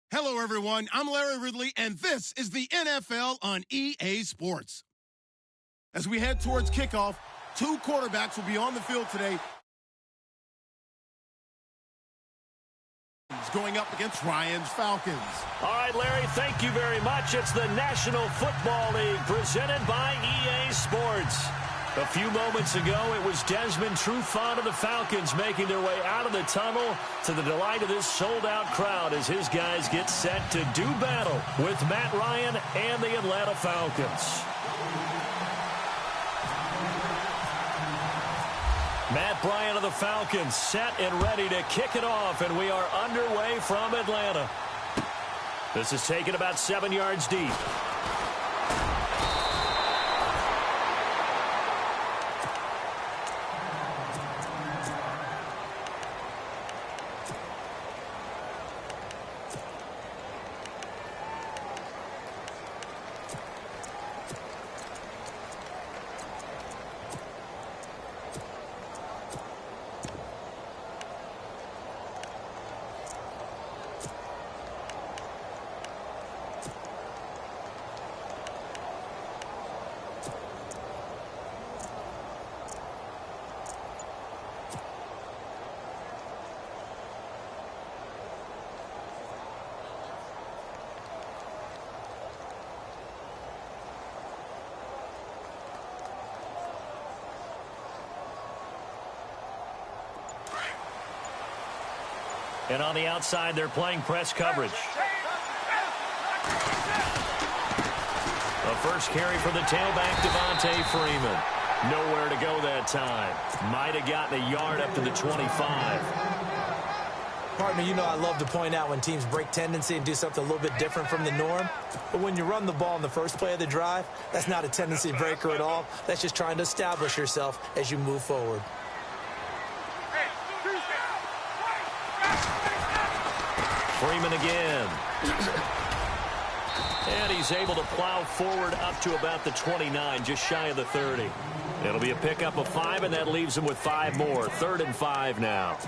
Hello, everyone. I'm Larry Ridley, and this is the NFL on EA Sports. As we head towards kickoff, two quarterbacks will be on the field today. Going up against Ryan's Falcons. All right, Larry, thank you very much. It's the National Football League presented by EA Sports. A few moments ago, it was Desmond Trufant of the Falcons making their way out of the tunnel to the delight of this sold-out crowd as his guys get set to do battle with Matt Ryan and the Atlanta Falcons. Matt Ryan of the Falcons set and ready to kick it off, and we are underway from Atlanta. This is taken about 7 yards deep. And on the outside, they're playing press coverage. A first carry for the tailback, Devontae Freeman. Nowhere to go that time. Might have gotten a yard up to the 25. Partner, you know I love to point out when teams break tendency and do something a little bit different from the norm. But when you run the ball in the first play of the drive, that's not a tendency breaker at all. That's just trying to establish yourself as you move forward. Freeman again. And he's able to plow forward up to about the 29, just shy of the 30. It'll be a pickup of 5, and that leaves him with 5 more. 3rd and 5 now.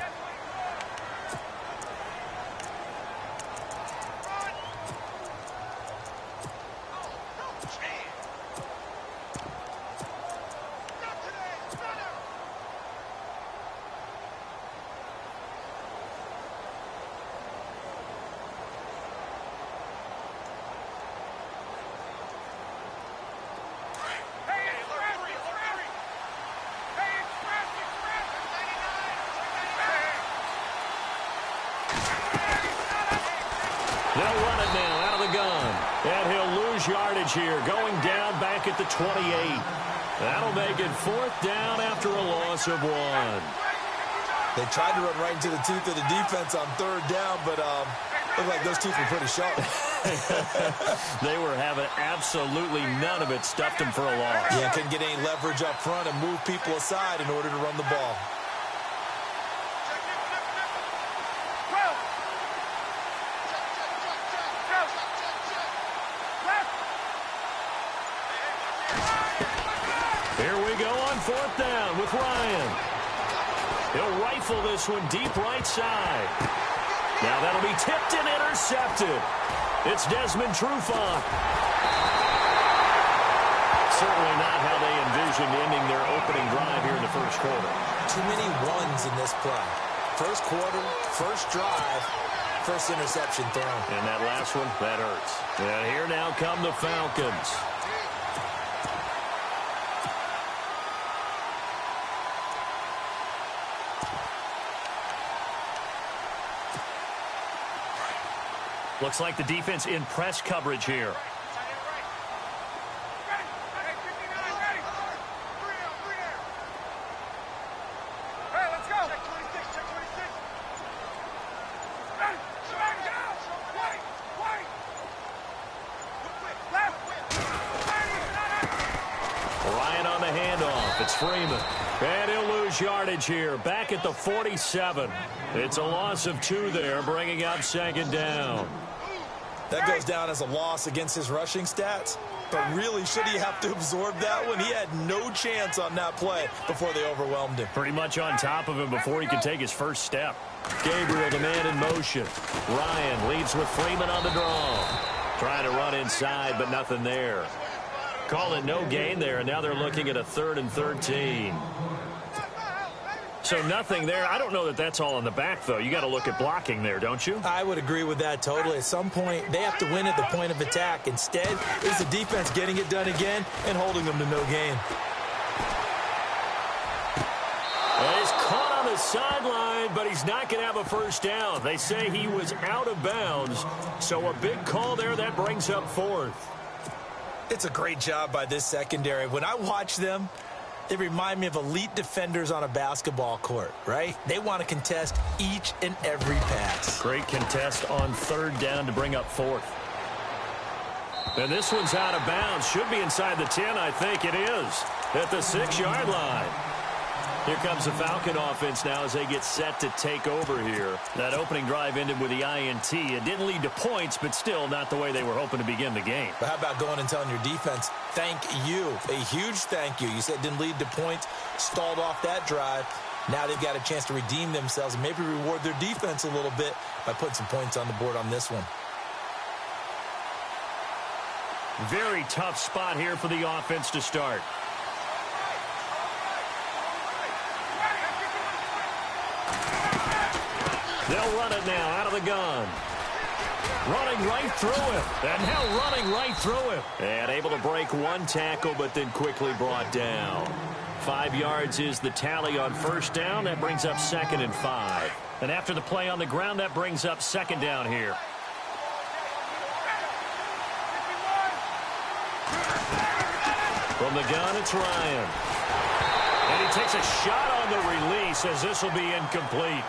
They'll run it now out of the gun. And he'll lose yardage here, going down back at the 28. That'll make it 4th down after a loss of 1. They tried to run right into the teeth of the defense on 3rd down, but looked like those teeth were pretty sharp. They were having absolutely none of it. Stuffed them for a loss. Yeah, couldn't get any leverage up front and move people aside in order to run the ball. Here we go on 4th down with Ryan. He'll rifle this one deep right side. Now that'll be tipped and intercepted. It's Desmond Trufant. Certainly not how they envisioned ending their opening drive here in the first quarter. Too many ones in this play. First quarter, first drive, first interception thrown. And that last one, that hurts. And here now come the Falcons. Looks like the defense in press coverage here. Ryan on the handoff. It's Freeman. And he'll lose yardage here. Back at the 47. It's a loss of 2 there, bringing up 2nd down. That goes down as a loss against his rushing stats. But really, should he have to absorb that one? He had no chance on that play before they overwhelmed him. Pretty much on top of him before he could take his first step. Gabriel, the man in motion. Ryan leads with Freeman on the draw. Trying to run inside, but nothing there. Call it no gain there, and now they're looking at a 3rd and 13. So nothing there. I don't know that that's all in the back, though. You got to look at blocking there, don't you? I would agree with that totally. At some point, they have to win at the point of attack. Instead, it's the defense getting it done again and holding them to no gain. Well, he's caught on the sideline, but he's not going to have a first down. They say he was out of bounds, so a big call there. That brings up 4th. It's a great job by this secondary. When I watch them, they remind me of elite defenders on a basketball court, right? They want to contest each and every pass. Great contest on 3rd down to bring up 4th. And this one's out of bounds. Should be inside the 10, I think it is. At the 6-yard line. Here comes the Falcon offense now as they get set to take over here. That opening drive ended with the INT. It didn't lead to points, but still not the way they were hoping to begin the game. But how about going and telling your defense, thank you, a huge thank you. You said it didn't lead to points, stalled off that drive. Now they've got a chance to redeem themselves and maybe reward their defense a little bit by putting some points on the board on this one. Very tough spot here for the offense to start. They'll run it now out of the gun. Running right through it. And now running right through it. And able to break one tackle, but then quickly brought down. 5 yards is the tally on 1st down. That brings up 2nd and 5. And after the play on the ground, that brings up 2nd down here. From the gun, it's Ryan. And he takes a shot on the release as this will be incomplete.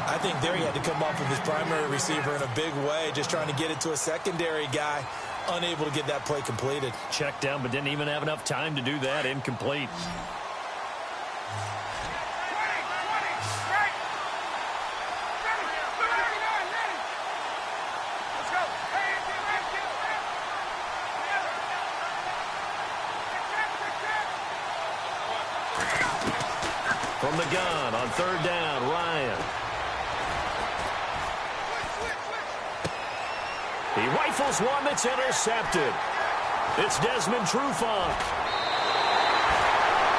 I think there he had to come off of his primary receiver in a big way, just trying to get it to a secondary guy, unable to get that play completed. Checked down, but didn't even have enough time to do that. Incomplete. From the gun on 3rd down, Ryan. He rifles one that's intercepted. It's Desmond Trufant.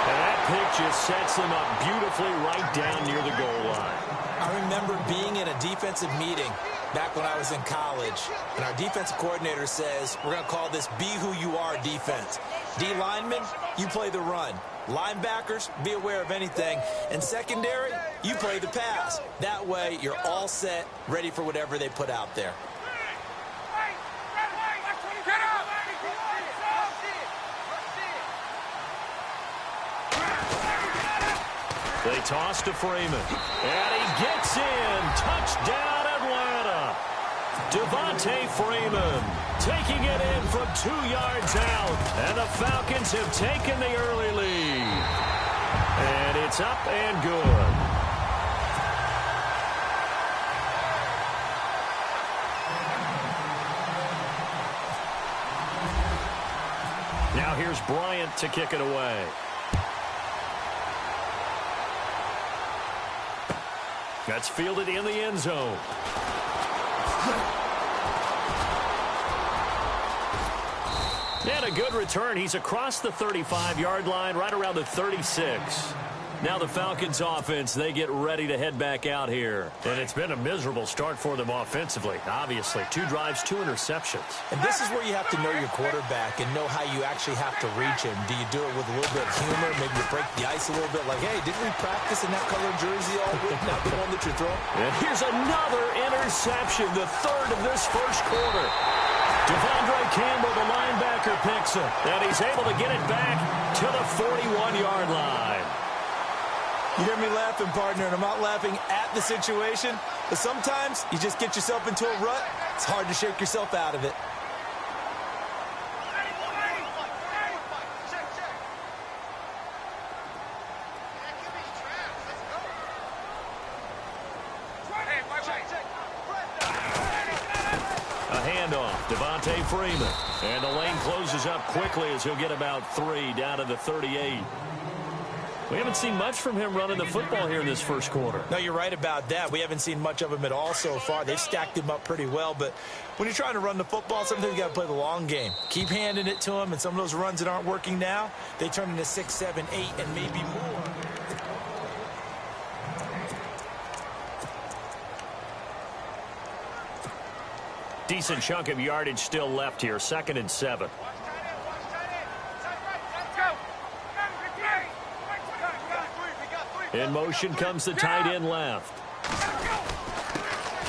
And that pick just sets him up beautifully right down near the goal line. I remember being in a defensive meeting back when I was in college, and our defensive coordinator says, we're going to call this Be Who You Are defense. D linemen, you play the run. Linebackers, be aware of anything. And secondary, you play the pass. That way, you're all set, ready for whatever they put out there. They toss to Freeman. And he gets in. Touchdown, Atlanta. Devontae Freeman taking it in from 2 yards out. And the Falcons have taken the early lead. And it's up and good. Now here's Bryant to kick it away. That's fielded in the end zone. And a good return. He's across the 35-yard line, right around the 36. Now the Falcons offense, they get ready to head back out here. And it's been a miserable start for them offensively, obviously. 2 drives, 2 interceptions. And this is where you have to know your quarterback and know how you actually have to reach him. Do you do it with a little bit of humor? Maybe you break the ice a little bit like, hey, didn't we practice in that color jersey all week? Not the one that you're throwing. And here's another interception, the 3rd of this first quarter. Devondre Campbell, the linebacker, picks it. And he's able to get it back to the 41-yard line. You hear me laughing, partner, and I'm not laughing at the situation, but sometimes you just get yourself into a rut. It's hard to shake yourself out of it. A handoff. Devontae Freeman. And the lane closes up quickly as he'll get about 3 down to the 38. We haven't seen much from him running the football here in this first quarter. No, you're right about that. We haven't seen much of him at all so far. They've stacked him up pretty well, but when you're trying to run the football, sometimes you got to play the long game. Keep handing it to him, and some of those runs that aren't working now, they turn into 6, 7, 8, and maybe more. Decent chunk of yardage still left here. 2nd and 7. In motion comes the tight end left.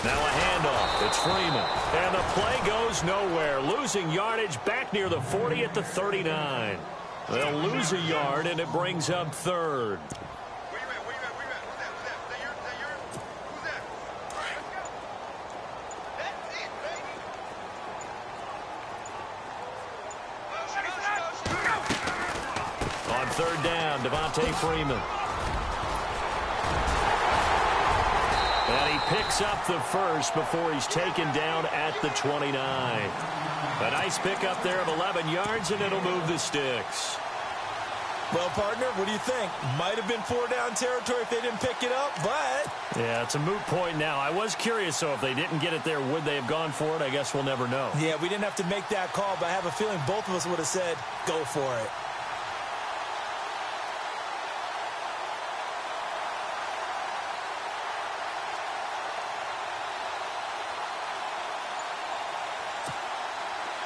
Now a handoff. It's Freeman. And the play goes nowhere. Losing yardage back near the 40 at the 39. They'll lose a yard, and it brings up 3rd. On 3rd down, Devontae Freeman. And he picks up the first before he's taken down at the 29. A nice pickup there of 11 yards, and it'll move the sticks. Well, partner, what do you think? Might have been 4-down territory if they didn't pick it up, but... Yeah, it's a moot point now. I was curious, so if they didn't get it there, would they have gone for it? I guess we'll never know. Yeah, we didn't have to make that call, but I have a feeling both of us would have said, go for it.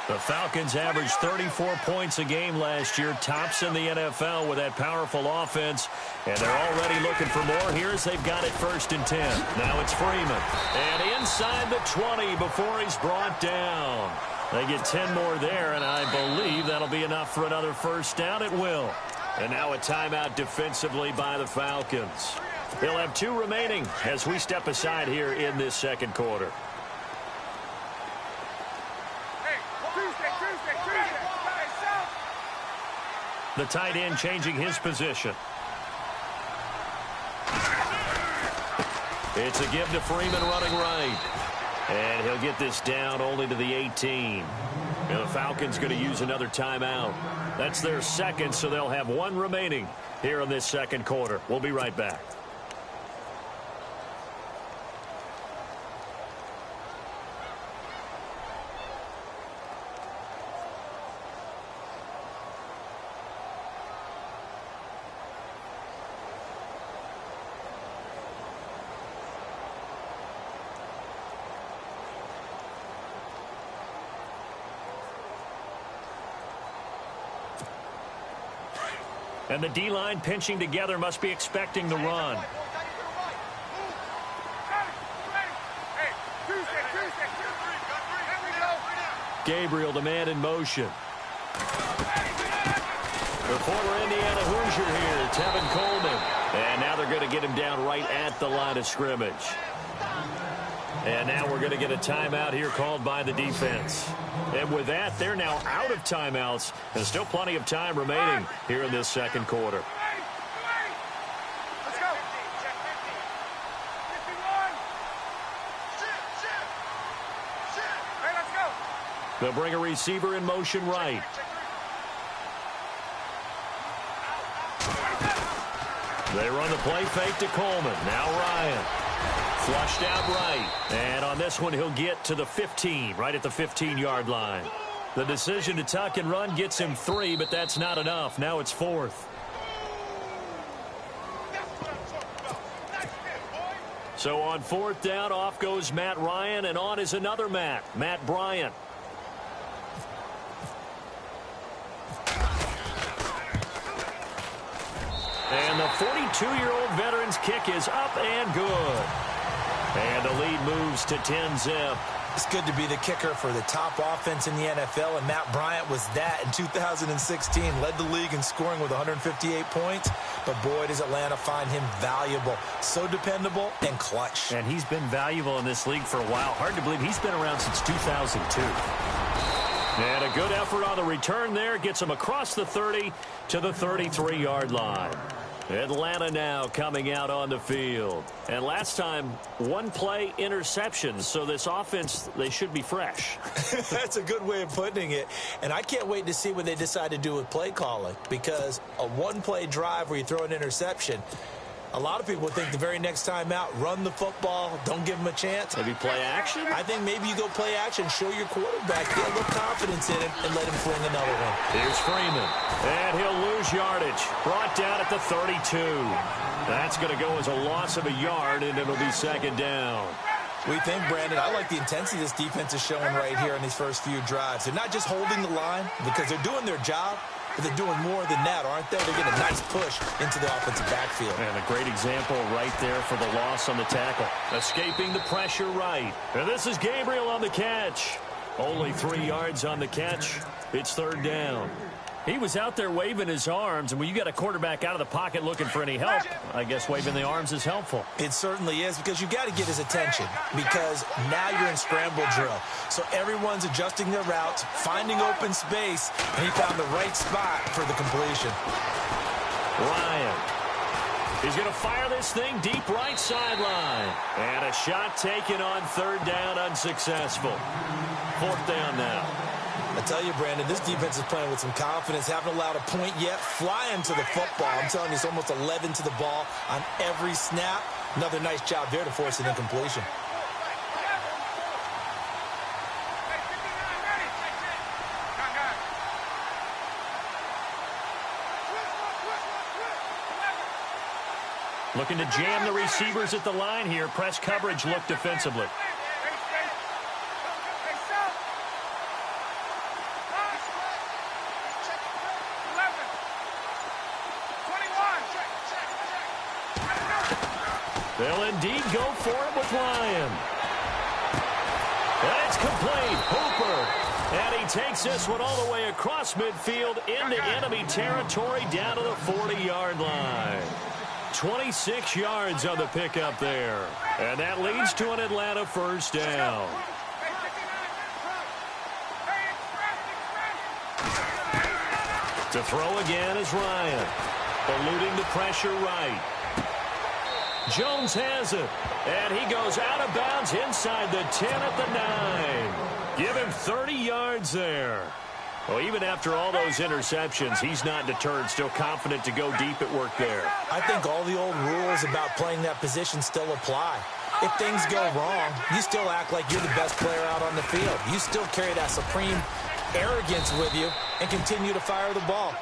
The Falcons averaged 34 points a game last year, tops in the NFL with that powerful offense, and they're already looking for more here as they've got it 1st and 10. Now it's Freeman, and inside the 20 before he's brought down. They get 10 more there, and I believe that'll be enough for another 1st down. It will. And now a timeout defensively by the Falcons. They'll have 2 remaining as we step aside here in this 2nd quarter. The tight end changing his position. It's a give to Freeman running right. And he'll get this down only to the 18. And the Falcons going to use another timeout. That's their 2nd, so they'll have 1 remaining here in this 2nd quarter. We'll be right back. And the D-line pinching together must be expecting the run. Gabriel, the man in motion. The former Indiana Hoosier here, Tevin Coleman. And now they're going to get him down right at the line of scrimmage. And now we're going to get a timeout here called by the defense. And with that, they're now out of timeouts. There's still plenty of time remaining here in this 2nd quarter. Let's go. Hey, let's go. They'll bring a receiver in motion right. They run the play fake to Coleman. Now Ryan. Flushed out right. And on this one, he'll get to the 15, right at the 15-yard line. The decision to tuck and run gets him 3, but that's not enough. Now it's 4th. So on 4th down, off goes Matt Ryan, and on is another Matt Bryant. And the 42-year-old veteran's kick is up and good. And the lead moves to 10-zip. It's good to be the kicker for the top offense in the NFL, and Matt Bryant was that in 2016. Led the league in scoring with 158 points, but boy, does Atlanta find him valuable. So dependable and clutch. And he's been valuable in this league for a while. Hard to believe he's been around since 2002. And a good effort on the return there. Gets him across the 30 to the 33-yard line. Atlanta now coming out on the field. And last time, one play interceptions. So this offense, they should be fresh. That's a good way of putting it. And I can't wait to see what they decide to do with play calling. Because a one-play drive where you throw an interception, a lot of people think the very next time out, run the football, don't give them a chance. Maybe play action? I think maybe you go play action, show your quarterback, get a little confidence in him, and let him fling another one. Here's Freeman. And he'll lose yardage. Brought down at the 32. That's going to go as a loss of a yard, and it'll be second down. We think, Brandon, I like the intensity this defense is showing right here in these first few drives. They're not just holding the line because they're doing their job, but they're doing more than that, aren't they? They're getting a nice push into the offensive backfield. And a great example right there for the loss on the tackle. Escaping the pressure right. And this is Gabriel on the catch. Only 3 yards on the catch. It's third down. He was out there waving his arms, and when you got a quarterback out of the pocket looking for any help, I guess waving the arms is helpful. It certainly is, because you got to get his attention, because now you're in scramble drill. So everyone's adjusting their routes, finding open space, and he found the right spot for the completion. Ryan. He's going to fire this thing deep right sideline. And a shot taken on third down, unsuccessful. Fourth down now. I tell you, Brandon, this defense is playing with some confidence. Haven't allowed a point yet. Flying to the football. I'm telling you, it's almost 11 to the ball on every snap. Another nice job there to force an incompletion. Looking to jam the receivers at the line here. Press coverage look defensively. They'll indeed go for it with Ryan. And it's complete. Hooper. And he takes this one all the way across midfield into enemy territory down to the 40-yard line. 26 yards on the pickup there. And that leads to an Atlanta first down. To throw again is Ryan. Eluding the pressure right. Jones has it, and he goes out of bounds inside the 10 at the 9. Give him 30 yards there. Well, even after all those interceptions, he's not deterred, still confident to go deep at work there. I think all the old rules about playing that position still apply. If things go wrong, you still act like you're the best player out on the field. You still carry that supreme arrogance with you and continue to fire the ball.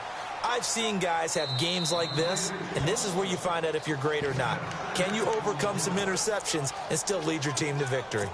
I've seen guys have games like this, and this is where you find out if you're great or not. Can you overcome some interceptions and still lead your team to victory?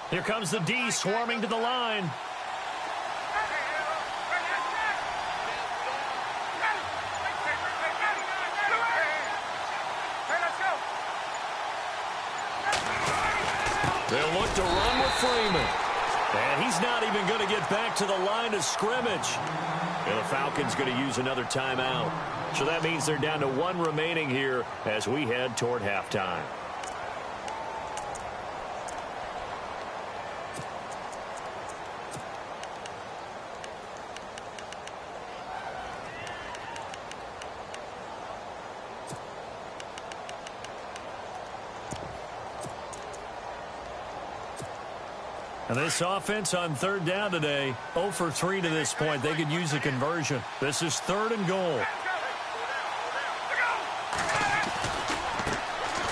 Here comes the D swarming to the line. They'll look to run with Freeman. And he's not even going to get back to the line of scrimmage. And the Falcons going to use another timeout. So that means they're down to 1 remaining here as we head toward halftime. And this offense on third down today, 0 for 3 to this point. They could use a conversion. This is 3rd and goal.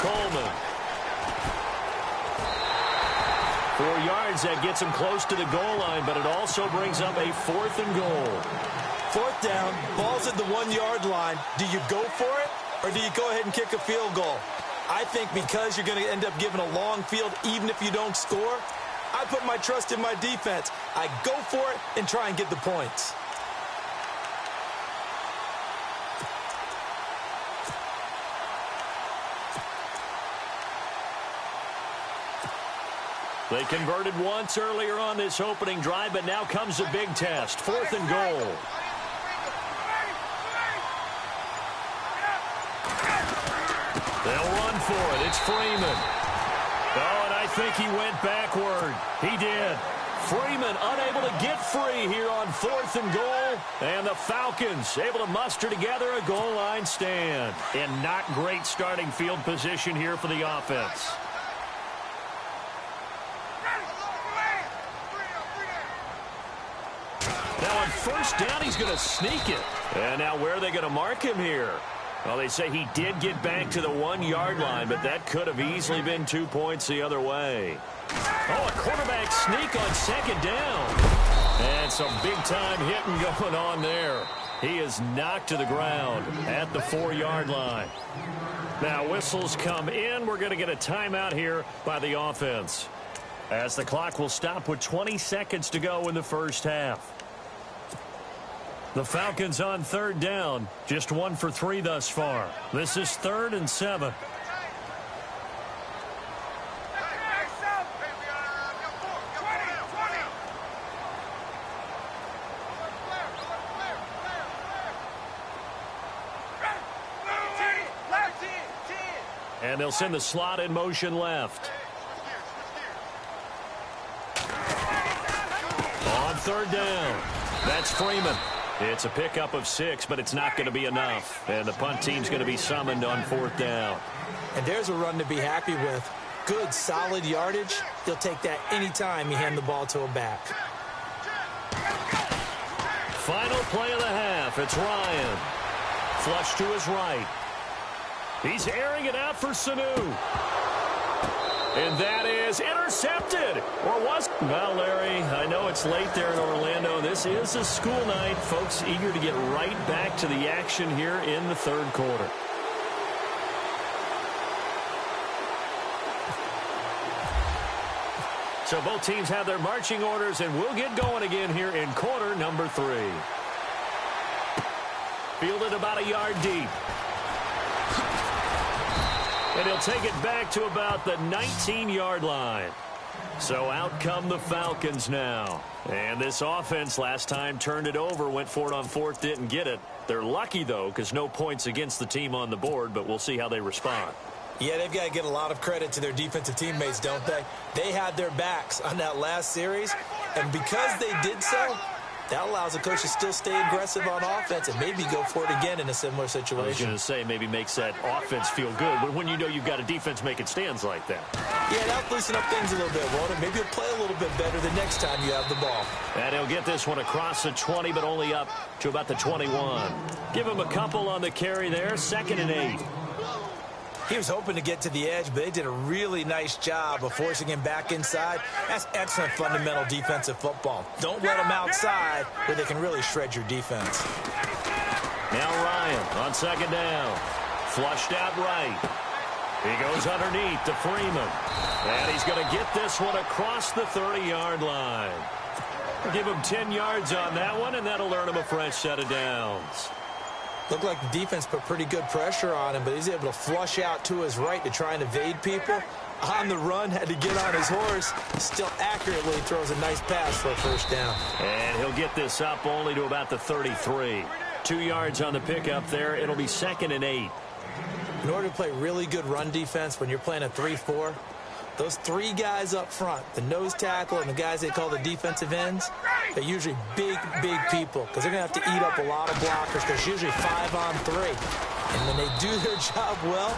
Coleman. 4 yards, that gets him close to the goal line, but it also brings up a 4th and goal. 4th down, ball's at the 1-yard line. Do you go for it, or do you go ahead and kick a field goal? I think because you're going to end up giving a long field, even if you don't score, I put my trust in my defense. I go for it and try and get the points. They converted once earlier on this opening drive, but now comes a big test. 4th and goal. They'll run for it. It's Freeman. Oh, and I think he went backward. He did. Freeman unable to get free here on 4th and goal. And the Falcons able to muster together a goal line stand. In not great starting field position here for the offense. Now on first down, he's going to sneak it. And now where are they going to mark him here? Well, they say he did get back to the 1-yard line, but that could have easily been 2 points the other way. Oh, a quarterback sneak on 2nd down. And some big-time hitting going on there. He is knocked to the ground at the 4-yard line. Now whistles come in. We're going to get a timeout here by the offense, as the clock will stop with 20 seconds to go in the first half. The Falcons on 3rd down, just 1 for 3 thus far. This is 3rd and 7. And they'll send the slot in motion left. On 3rd down, that's Freeman. It's a pickup of 6, but it's not going to be enough. And the punt team's going to be summoned on 4th down. And there's a run to be happy with. Good, solid yardage. He'll take that anytime you hand the ball to a back. Final play of the half. It's Ryan. Flush to his right. He's airing it out for Sanu. And that is intercepted. Or was it? Well, Larry, I know it's late there in Orlando. This is a school night. Folks eager to get right back to the action here in the 3rd quarter. So both teams have their marching orders, and we'll get going again here in quarter number 3. Fielded about a yard deep. And he'll take it back to about the 19-yard line. So out come the Falcons now. And this offense last time turned it over, went for it on 4th, didn't get it. They're lucky, though, because no points against the team on the board, but we'll see how they respond. Yeah, they've got to get a lot of credit to their defensive teammates, don't they? They had their backs on that last series, and because they did so, that allows the coach to still stay aggressive on offense and maybe go for it again in a similar situation. I was going to say maybe makes that offense feel good, but when you know you've got a defense making stands like that. Yeah, that'll loosen up things a little bit, won't it? Maybe he'll play a little bit better the next time you have the ball. And he'll get this one across the 20, but only up to about the 21. Give him a couple on the carry there, 2nd and 8. He was hoping to get to the edge, but they did a really nice job of forcing him back inside. That's excellent fundamental defensive football. Don't let him outside where they can really shred your defense. Now Ryan on 2nd down. Flushed out right. He goes underneath to Freeman. And he's going to get this one across the 30-yard line. Give him 10 yards on that one, and that'll earn him a fresh set of downs. Looked like the defense put pretty good pressure on him, but he's able to flush out to his right to try and evade people. On the run, had to get on his horse. Still accurately throws a nice pass for a 1st down. And he'll get this up only to about the 33. 2 yards on the pickup there. It'll be 2nd and 8. In order to play really good run defense when you're playing a 3-4, those 3 guys up front, the nose tackle and the guys they call the defensive ends, they're usually big, big people because they're going to have to eat up a lot of blockers. There's usually 5 on 3. And when they do their job well,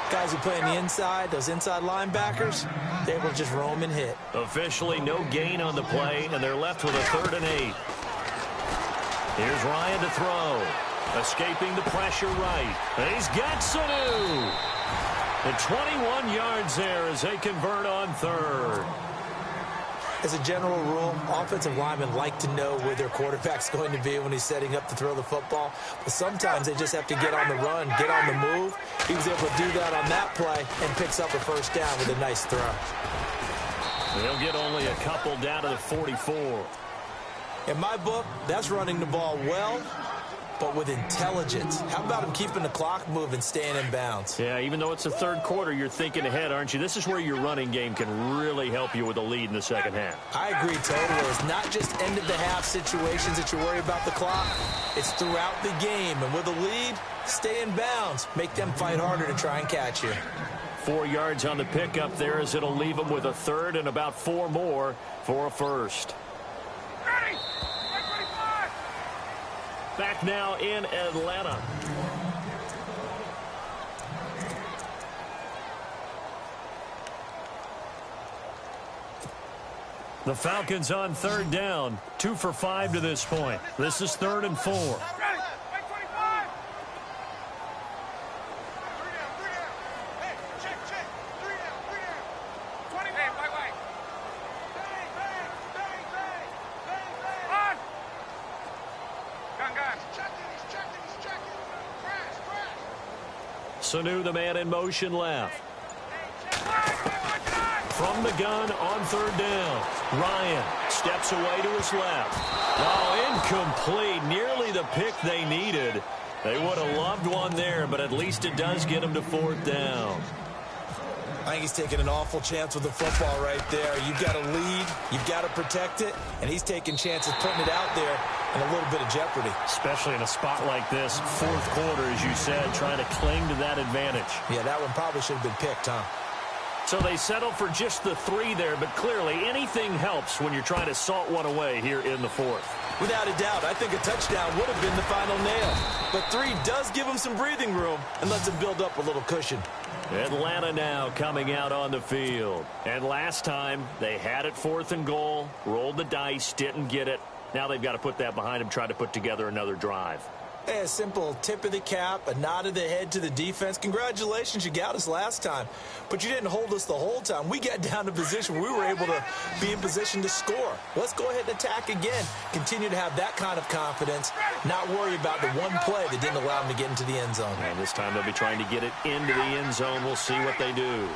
guys who play on the inside, those inside linebackers, they're able to just roam and hit. Officially no gain on the play, and they're left with a 3rd and 8. Here's Ryan to throw. Escaping the pressure right. And he's got Sanu. The 21 yards there as they convert on 3rd. As a general rule, offensive linemen like to know where their quarterback's going to be when he's setting up to throw the football. But sometimes they just have to get on the run, get on the move. He was able to do that on that play and picks up a first down with a nice throw. They'll get only a couple down to the 44. In my book, that's running the ball well, but with intelligence. How about him keeping the clock moving, staying in bounds? Yeah, even though it's the third quarter, you're thinking ahead, aren't you? This is where your running game can really help you with a lead in the second half. I agree totally. It's not just end-of-the-half situations that you worry about the clock. It's throughout the game. And with a lead, stay in bounds. Make them fight harder to try and catch you. 4 yards on the pickup there as it'll leave them with a third and about 4 more for a first. Back now in Atlanta. The Falcons on third down. 2 for 5 to this point. This is 3rd and 4. Sanu, the man in motion left. From the gun on third down. Ryan steps away to his left. Oh, incomplete. Nearly the pick they needed. They would have loved one there, but at least it does get them to 4th down. I think he's taking an awful chance with the football right there. You've got to lead, you've got to protect it, and he's taking chances putting it out there in a little bit of jeopardy. Especially in a spot like this, 4th quarter, as you said, trying to cling to that advantage. Yeah, that one probably should have been picked, huh? So they settle for just the 3 there, but clearly anything helps when you're trying to salt one away here in the 4th. Without a doubt, I think a touchdown would have been the final nail. But 3 does give him some breathing room and lets him build up a little cushion. Atlanta now coming out on the field. And last time, they had it 4th and goal, rolled the dice, didn't get it. Now they've got to put that behind them, try to put together another drive. Hey, a simple tip of the cap, a nod of the head to the defense. Congratulations, you got us last time. But you didn't hold us the whole time. We got down to position. We were able to be in position to score. Let's go ahead and attack again. Continue to have that kind of confidence. Not worry about the one play that didn't allow them to get into the end zone. And this time they'll be trying to get it into the end zone. We'll see what they do.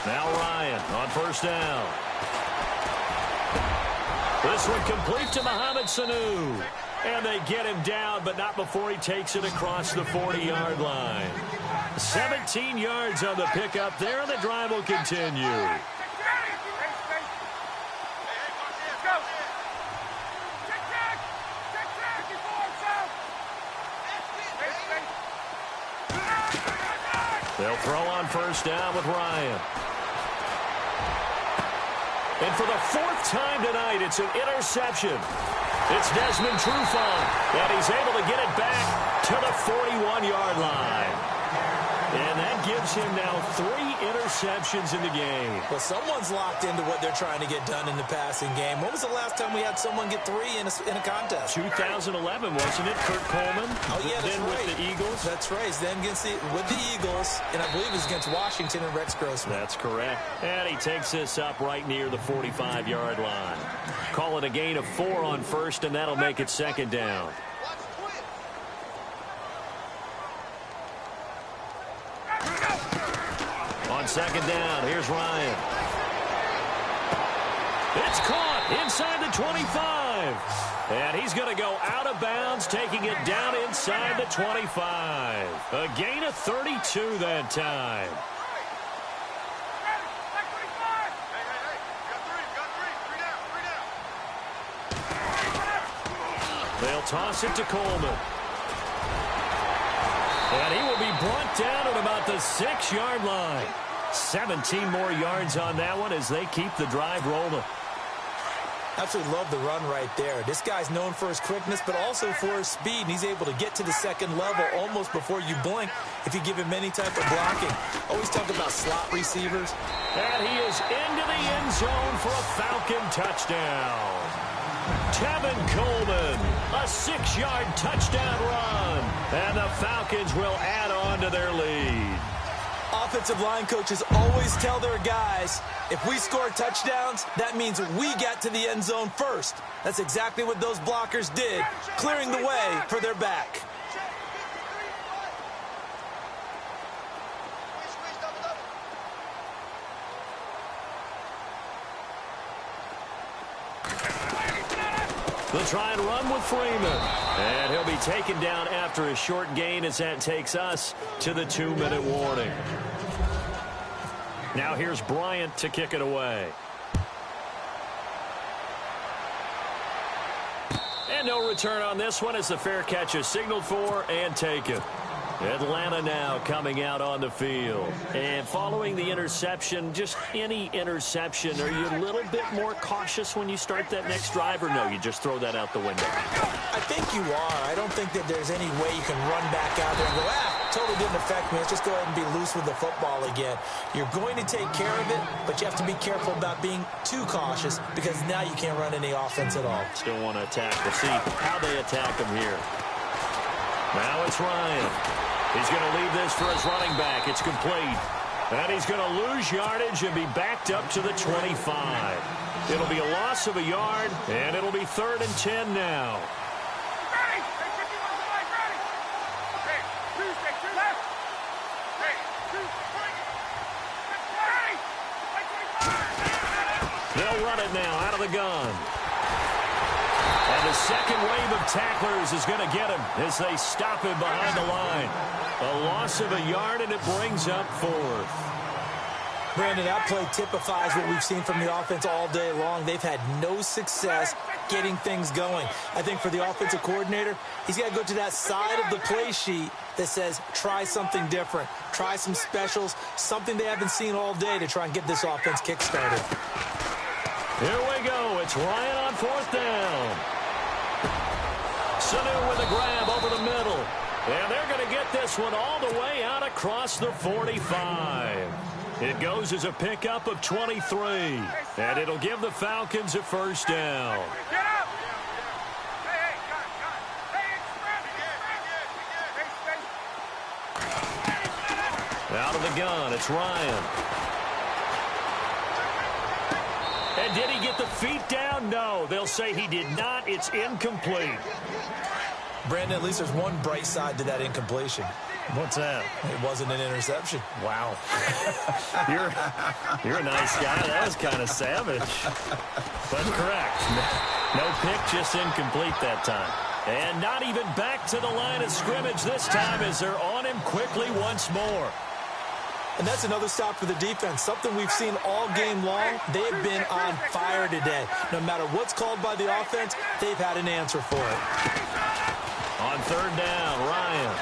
Now Ryan on first down. This one complete to Mohamed Sanu. And they get him down, but not before he takes it across the 40-yard line. 17 yards on the pickup there, and the drive will continue. They'll throw on first down with Ryan. And for the 4th time tonight, it's an interception. It's Desmond Trufant, and he's able to get it back to the 41-yard line. And that gives him now 3 interceptions in the game. Well, someone's locked into what they're trying to get done in the passing game. When was the last time we had someone get 3 in a contest? 2011, wasn't it? Kurt Coleman. Oh, yeah, that's then right. With the Eagles. That's right. Then with the Eagles, and I believe it was against Washington and Rex Grossman. That's correct. And he takes this up right near the 45-yard line. Call it a gain of 4 on first, and that'll make it 2nd down. On 2nd down, here's Ryan. It's caught inside the 25. And he's going to go out of bounds, taking it down inside the 25. A gain of 32 that time. They'll toss it to Coleman. And he will be brought down at about the 6-yard line. 17 more yards on that one as they keep the drive rolling. Absolutely love the run right there. This guy's known for his quickness, but also for his speed, and he's able to get to the second level almost before you blink if you give him any type of blocking. Always talk about slot receivers. And he is into the end zone for a Falcon touchdown. Tevin Coleman, a 6-yard touchdown run. And the Falcons will add on to their lead. Offensive line coaches always tell their guys, if we score touchdowns, that means we get to the end zone first. That's exactly what those blockers did, clearing the way for their back. They'll try and run with Freeman. And he'll be taken down after a short gain as that takes us to the 2-minute warning. Now here's Bryant to kick it away. And no return on this one as the fair catch is signaled for and taken. Atlanta now coming out on the field. And following the interception, just any interception, are you a little bit more cautious when you start that next drive, or no, you just throw that out the window? I think you are. I don't think that there's any way you can run back out there and go, totally didn't affect me. Let's just go ahead and be loose with the football again. You're going to take care of it, but you have to be careful about being too cautious because now you can't run any offense at all. Still want to attack. We'll see how they attack him here. Now it's Ryan. He's going to leave this for his running back. It's complete. And he's going to lose yardage and be backed up to the 25. It'll be a loss of a yard, and it'll be 3rd and 10 now. They'll run it now out of the gun. And the second wave of tacklers is going to get him as they stop him behind the line. A loss of a yard, and it brings up 4th. Brandon, that play typifies what we've seen from the offense all day long. They've had no success getting things going. I think for the offensive coordinator, he's got to go to that side of the play sheet that says try something different, try some specials, something they haven't seen all day to try and get this offense kick-started. Here we go. It's Ryan on 4th down. Sanu with a grab over the middle. And they're going to get this one all the way out across the 45. It goes as a pickup of 23. And it'll give the Falcons a 1st down. Out of the gun, it's Ryan. And did he get the feet down? No, they'll say he did not. It's incomplete. Brandon, at least there's one bright side to that incompletion. What's that? It wasn't an interception. Wow. You're a nice guy. That was kind of savage. But correct. No pick, just incomplete that time. And not even back to the line of scrimmage this time as they're on him quickly once more. And that's another stop for the defense. Something we've seen all game long. They've been on fire today. No matter what's called by the offense, they've had an answer for it. On 3rd down, Ryan.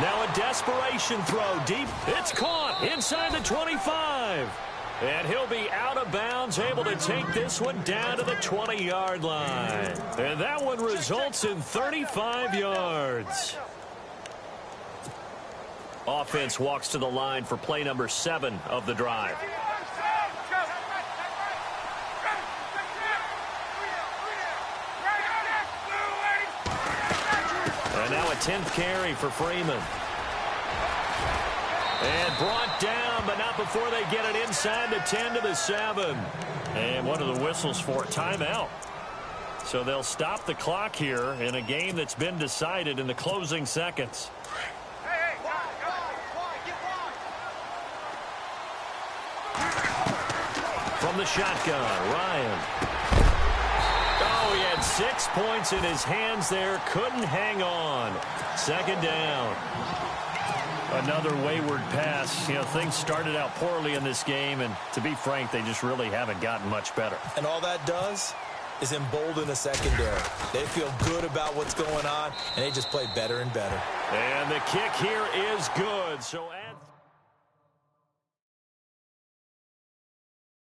Now a desperation throw deep. It's caught inside the 25. And he'll be out of bounds, able to take this one down to the 20-yard line. And that one results in 35 yards. Offense walks to the line for play number 7 of the drive. And now a 10th carry for Freeman. And brought down, but not before they get it inside the 10 to the 7. And what are the whistles for? Timeout. So they'll stop the clock here in a game that's been decided in the closing seconds. From the shotgun, Ryan. Oh, he had 6 points in his hands there. Couldn't hang on. 2nd down. Another wayward pass. You know, things started out poorly in this game, and to be frank, they just really haven't gotten much better. And all that does is embolden the secondary. They feel good about what's going on, and they just play better and better. And the kick here is good. So